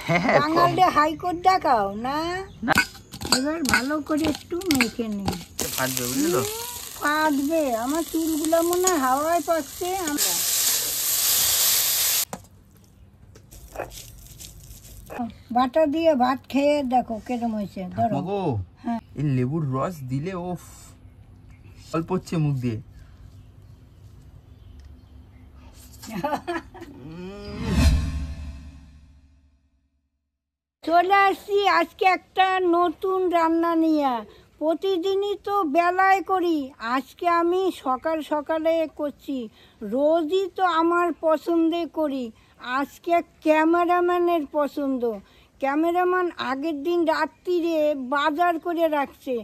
বাঙালি high court দেখাও না। এবার ভালো করে একটু মেখে নিই। ফাটবে বুঝলি তো? ফাটবে, আমার চুলগুলো মনে হয় হাওয়ায় পাচ্ছে। আমরা বাটা দিয়ে ভাত খেয়ে দেখো কেরম হয়েছে। ধরো হ্যাঁ, এই লেবুর রস দিলে ও অল্প হচ্ছে মুখ দিয়ে। চলে আসছি আজকে একটা নতুন রান্না নিয়ে। প্রতিদিনই তো বেলায় করি, আজকে আমি সকাল সকালে করছি। রোজই তো আমার পছন্দে করি, আজকে ক্যামেরাম্যানের পছন্দ। ক্যামেরাম্যান আগের দিন রাত্রিরে বাজার করে রাখছে,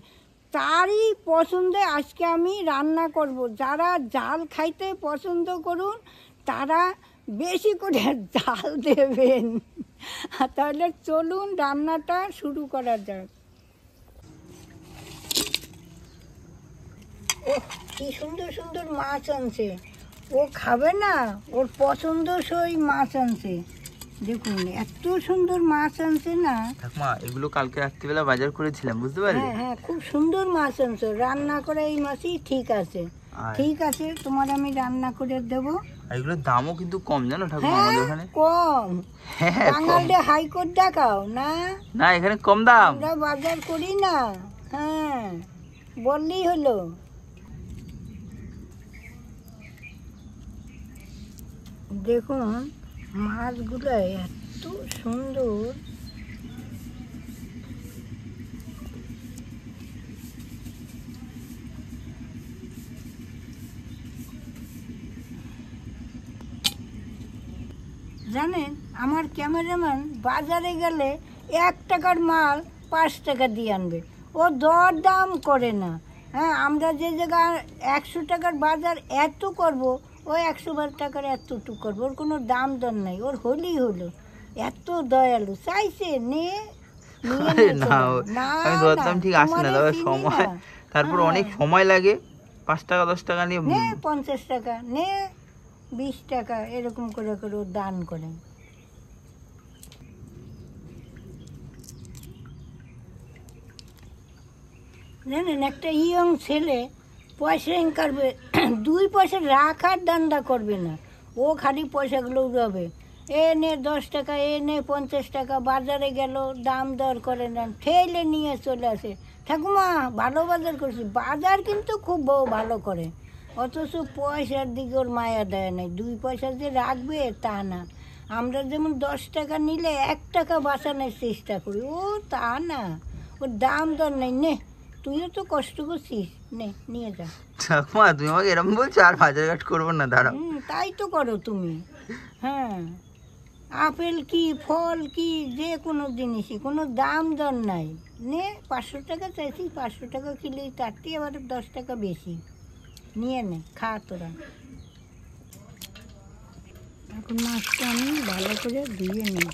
তারই পছন্দে আজকে আমি রান্না করব। যারা জাল খাইতে পছন্দ করুন তারা বেশি করে জাল দেবেন। তাহলে চলুন রান্নাটা শুরু করা যাক। ও কি সুন্দর সুন্দর মাছ আনছে, ও খাবে না, ওর পছন্দসই মাছ আনছে। দেখুন এত সুন্দর মাছ আনছে না। ঠাকুমা এগুলো কালকে রাত্রিবেলা বাজার করেছিলাম, বুঝতে পারলে? হ্যাঁ হ্যাঁ, খুব সুন্দর মাছ আনছে। রান্না করে এই মাছই ঠিক আছে। ঠিক আছে, তোমার আমি রান্না করে দেবো। এগুলোর দামও কিন্তু কম, জানো ঠাকুমা আমাদের ওখানে? কম। বাঙালি হাইকোর্ট দেখাও না। না, এখানে কম দাম। আমরা বাজার করি না। হ্যাঁ, বললেই হলো। দেখুন মাছগুলো এত সুন্দর। জানেন আমার ক্যামেরাম্যান বাজারে গেলে 1 টাকার মাল 5 টাকা দিয়ে আনবে, ও দর দাম করে না। হ্যাঁ, আমরা যে জায়গায় 100 টাকার বাজার এত করব, ও 112 টাকার এতটুকু করবো, ওর কোনো দাম দর নাই, ওর হলেই হলো। এত দয়ালু, চাইছে নে। তারপর অনেক সময় লাগে, 5 টাকা 10 টাকা নিয়ে 50 টাকা নে, 20 টাকা এরকম করে করে ও দান করে। জানেন একটা ইয়ং ছেলে পয়সা করবে, 2 পয়সা রাখার দান্দা করবে না, ও খালি পয়সাগুলো উড়াবে। এ নে 10 টাকা, এ নে 50 টাকা। বাজারে গেল, দাম দর করে না, ঠেলে নিয়ে চলে আসে। ঠাকুমা ভালো বাজার করছি। বাজার কিন্তু খুব ভালো করে, অথচ পয়সার দিকে ওর মায়া দেয় নাই। 2 পয়সা যে রাখবে তা না। আমরা যেমন 10 টাকা নিলে 1 টাকা বাঁচানোর চেষ্টা করি, ও তা না, ওর দাম দর নেই। নে, তুইও তো কষ্ট করছিস, নে নিয়ে যা। ঠাকুমা তুমি আমাকে এরকম বলছো, আর বাজার ঘাট করবো না, দাঁড়াও। তাই তো করো তুমি। হ্যাঁ, আপেল কি ফল কি যে কোনো জিনিসই কোনো দাম দর নাই। নে 500 টাকা চাইছি, 500 টাকা কিনলেই, তার থেকে আবার 10 টাকা বেশি নিয়ে নে, খা তোরা। এখন মাছটা আমি ভালো করে ধুয়ে নিই।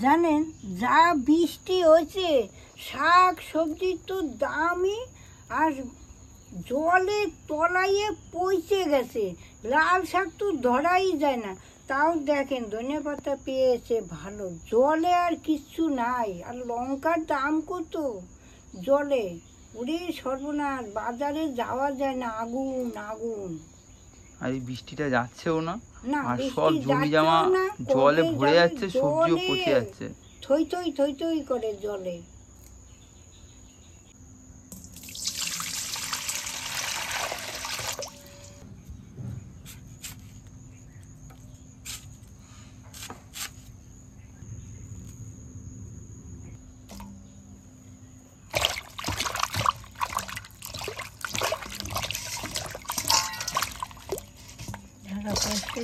জানেন যা বৃষ্টি হয়েছে, শাক সবজির তো দামই, আর জলে তলাইয়ে পচে গেছে। লাল শাক তো ধরাই যায় না। তাও দেখেন ধনে পাতা পেয়েছে ভালো, জলে আর কিচ্ছু নাই। আর লঙ্কার দাম কত জলে, ওরে সর্বনাশ, বাজারে যাওয়া যায় না, আগুন আগুন। আর এই বৃষ্টিটা যাচ্ছেও না, আর সব জমি জামা জলে ভরে যাচ্ছে, সবজিও পচে যাচ্ছে, থই থই থই থই করে জলে।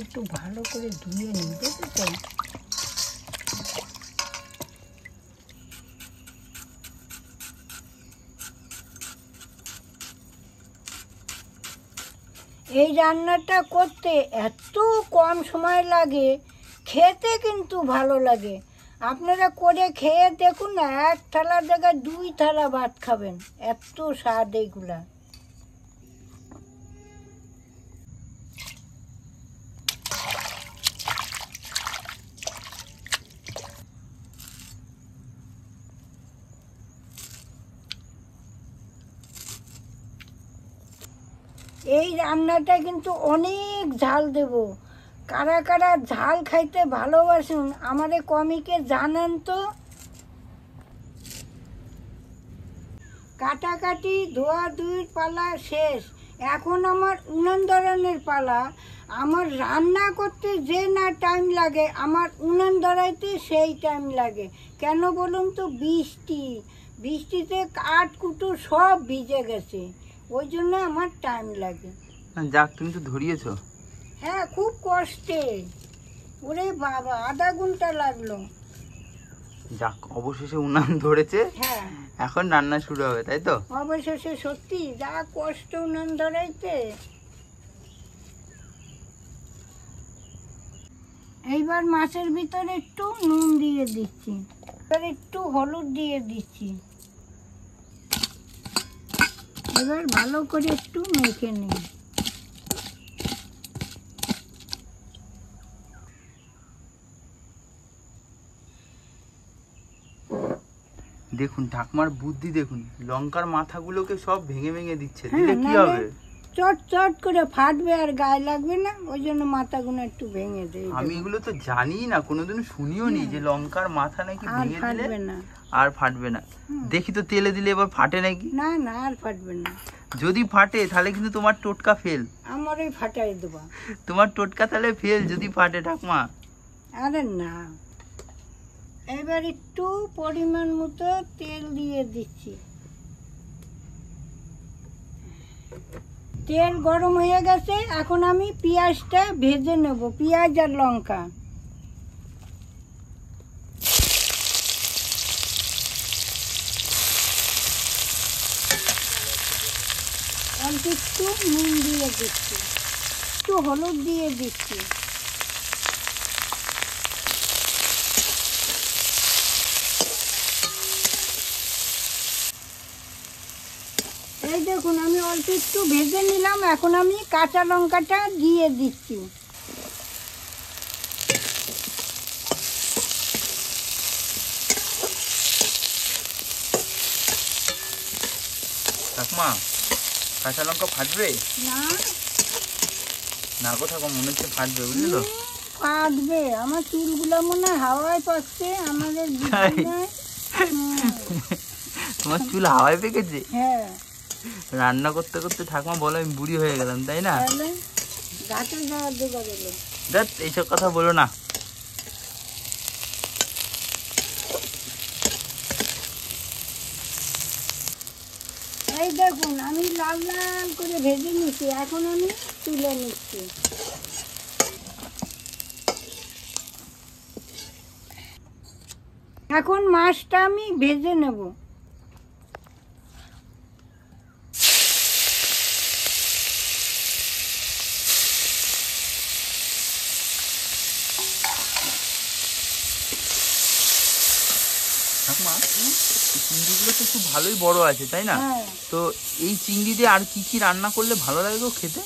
একটু ভালো করে ধুয়ে নিই, বুঝেছেন? এই রান্নাটা করতে এত কম সময় লাগে, খেতে কিন্তু ভালো লাগে। আপনারা করে খেয়ে দেখুন না, 1 থালার জায়গায় 2 থালা ভাত খাবেন, এত স্বাদ এইগুলা। এই রান্নাটা কিন্তু অনেক ঝাল দেব। কারা কারা ঝাল খাইতে ভালোবাসুন আমারে কমিকে জানান তো। কাটাকাটি ধোয়া ধুইর পালা শেষ, এখন আমার উনান ধরানোর পালা। আমার রান্না করতে যে না টাইম লাগে, আমার উনান ধরাইতে সেই টাইম লাগে। কেন বলুন তো? বৃষ্টিতে কাঠ কুটো সব ভিজে গেছে, ওই জন্য আমার টাইম লাগে। যাক, তুমি তো ধরিয়েছো। হ্যাঁ, খুব কষ্টে। ওরে বাবা, আধা ঘন্টা লাগলো। যাক, অবশেষে উনান ধরেছে। হ্যাঁ, এখন রান্না শুরু হবে, তাই তো? অবশেষে। সত্যি যা কষ্ট উনান ধরাইতে। এইবার মাছের ভিতরে একটু নুন দিয়ে দিচ্ছি, এবার একটু হলুদ দিয়ে দিচ্ছি। এবার ভালো করে একটু মেখে নিই। দেখুন ঠাকুমার বুদ্ধি, দেখুন লঙ্কার মাথাগুলোকে সব ভেঙে ভেঙে দিচ্ছে। হ্যাঁ, দিলে কি নাহলে হবে? চট চট করে ফাটবে আর গায়ে লাগবে না, ওই জন্য মাথাগুলো একটু ভেঙে দেই। আমি এগুলো তো জানি না, কোনোদিন শুনিও নি যে লঙ্কার মাথা নাকি আর ভেঙে দিলে ফাটবে না। আর ফাটবে না। দেখি তো তেলে দিলে এবার ফাটে নাকি। না না, আর ফাটবে না। যদি ফাটে তাহলে কিন্তু তোমার টোটকা ফেল। আমারই ফাটাই দেবা। তোমার টোটকা তাহলে ফেল যদি ফাটে ঠাকুমা। আরে না। এবার একটু পরিমাণ মতো তেল দিয়ে দিচ্ছি। তেল গরম হয়ে গেছে, এখন আমি পেঁয়াজটা ভেজে নেব, পেঁয়াজ আর লঙ্কা। অল্প একটু নুন দিয়ে দিচ্ছি, একটু হলুদ দিয়ে দিচ্ছি। এই দেখুন, আমি অল্প একটু ভেজে নিলাম, এখন আমি কাঁচা লঙ্কাটা দিয়ে দিচ্ছি। ঠাকুমা, কাঁচা লঙ্কা ফাটবে না না গো ঠাকুমা, মনে হচ্ছে ফাটবে, বুঝলো? ফাটবে। আমার চুলগুলো মনে হয় হাওয়ায় পাচ্ছে, আমাদের বিছানায়। তোমার চুল হাওয়ায় পেকেছে? হ্যাঁ। রান্না করতে করতে ঠাকুমা বলো আমি বুড়ি হয়ে গেলাম, তাই না? তাহলে গাছে যাওয়ার দিকে গেলো। দেখ, এইসব কথা বলো না। এই দেখুন, আমি লাল লাল করে ভেজে নিচ্ছি, এখন আমি তুলে নিচ্ছি। এখন মাছটা আমি ভেজে নেব। ঠাকুমা, চিংড়িগুলো তো খুব ভালোই বড় আছে, তাই না? হ্যাঁ। তো এই চিংড়ি দিয়ে আর কি কি রান্না করলে ভালো লাগে গো খেতে?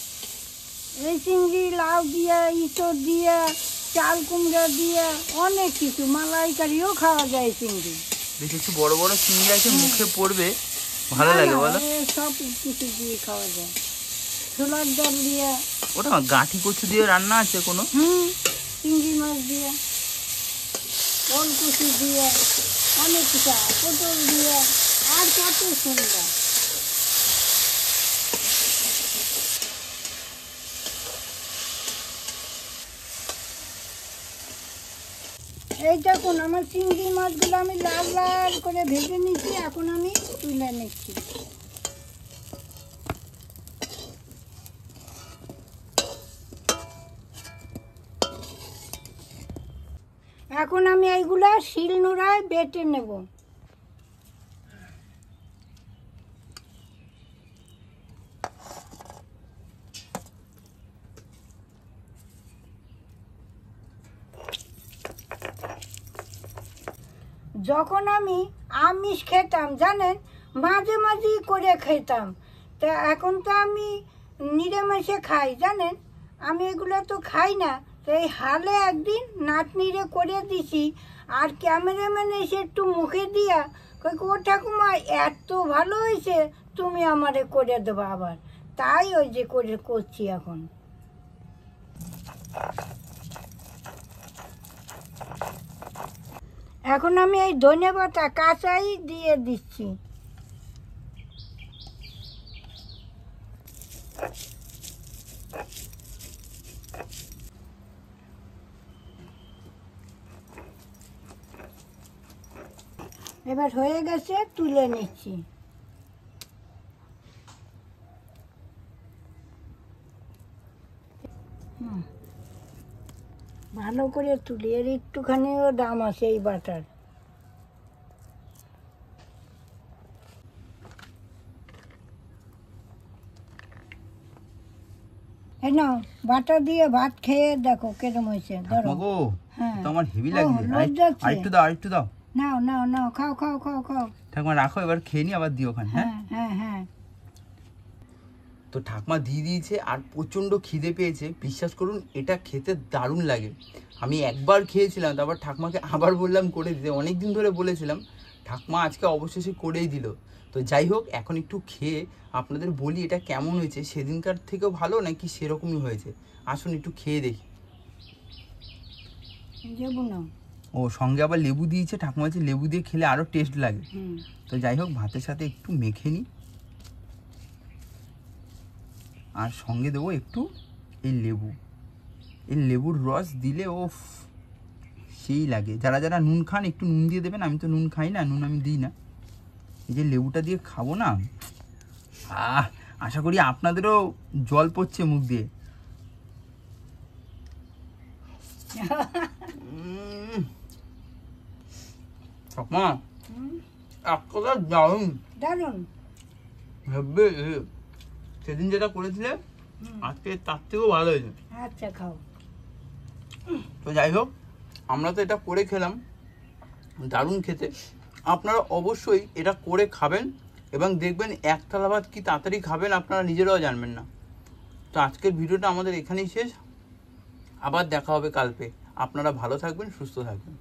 এই চিংড়ি লাউ দিয়া, ইঁচড় দিয়া, চাল কুমড়া দিয়া, অনেক কিছু, মালাইকারিও খাওয়া যায় চিংড়ি। বেশ একটু বড় বড় চিংড়ি আছে, মুখে পড়বে, ভালো না, লাগে না, বলো? সব কিছু দিয়ে খাওয়া যায়। ছোলার ডাল দিয়া। ওটা গাঁঠি কচু দিয়ে রান্না আছে কোনো? চিংড়ি মাছ দিয়া, ওল কুচি দিয়া, অনেক কিছু, পটল দিয়া, আর কত সুন্দর। এই দেখুন, আমার চিংড়ি মাছগুলো আমি লাল লাল করে ভেজে নিচ্ছি, এখন আমি তুলে নিচ্ছি। এখন আমি এইগুলা শিলনোড়ায় বেটে নেব। যখন আমি আমিষ খেতাম জানেন, মাঝে মাঝেই করে খেতাম, তা এখন তো আমি নিরামিষে খাই জানেন। আমি এগুলো তো খাই না, তো এই হালে একদিন নাতনিরে করে দিছি, আর ক্যামেরাম্যান এসে একটু মুখে দিয়া কই, ও ঠাকুমা এত ভালো হয়েছে, তুমি আমারে করে দেবো আবার। তাই ওই যে করছি এখন। এখন আমি এই ধনেপাতা কাঁচাই দিয়ে দিচ্ছি। এবার হয়ে গেছে, তুলে নিচ্ছি। ভালো করে তুলি, এর একটুখানিও দাম আছে এই বাটার। এই নাও, বাটার দিয়ে ভাত খেয়ে দেখো কেরম হয়েছে। ধরো। হ্যাঁ, তো আমার হেভি লাগছে। আরেকটু দাও। নাও নাও নাও, খাও খাও খাও খাও। ঠাকুমা রাখো, এবার খেয়ে নি, আবার দিও ওখানে। হ্যাঁ হ্যাঁ হ্যাঁ। তো ঠাকুমা দিয়ে দিয়েছে, আর প্রচণ্ড খিদে পেয়েছে। বিশ্বাস করুন, এটা খেতে দারুণ লাগে। আমি একবার খেয়েছিলাম, তারপর ঠাকুমাকে আবার বললাম করে দিতে। অনেকদিন ধরে বলেছিলাম, ঠাকুমা আজকে অবশেষে করেই দিল। তো যাই হোক, এখন একটু খেয়ে আপনাদের বলি এটা কেমন হয়েছে। সেদিনকার থেকেও ভালো নাকি সেরকমই হয়েছে, আসুন একটু খেয়ে দেখি। ও সঙ্গে আবার লেবু দিয়েছে ঠাকুমা, হচ্ছে লেবু দিয়ে খেলে আরও টেস্ট লাগে। তো যাই হোক, ভাতের সাথে একটু মেখে নিই, আর সঙ্গে দেবো একটু এই লেবু। এই লেবুর রস দিলে ও সেই লাগে। যারা যারা নুন খান একটু নুন দিয়ে দেবেন, আমি তো নুন খাই না, নুন আমি দিই না। এই যে লেবুটা দিয়ে খাবো না, আশা করি আপনাদেরও জল পড়ছে মুখ দিয়ে। ঠাকুমা এক কথা দারুণ দারুণ। সেদিন যেটা করেছিলে আজকে তার থেকেও ভালো হয়েছে। আচ্ছা খাও। তো যাই হোক, আমরা তো এটা করে খেলাম, দারুণ খেতে। আপনারা অবশ্যই এটা করে খাবেন, এবং দেখবেন এক থালা ভাত কি তাড়াতাড়ি খাবেন আপনারা নিজেরাও জানবেন না। তো আজকের ভিডিওটা আমাদের এখানেই শেষ, আবার দেখা হবে কালকে। আপনারা ভালো থাকবেন, সুস্থ থাকবেন।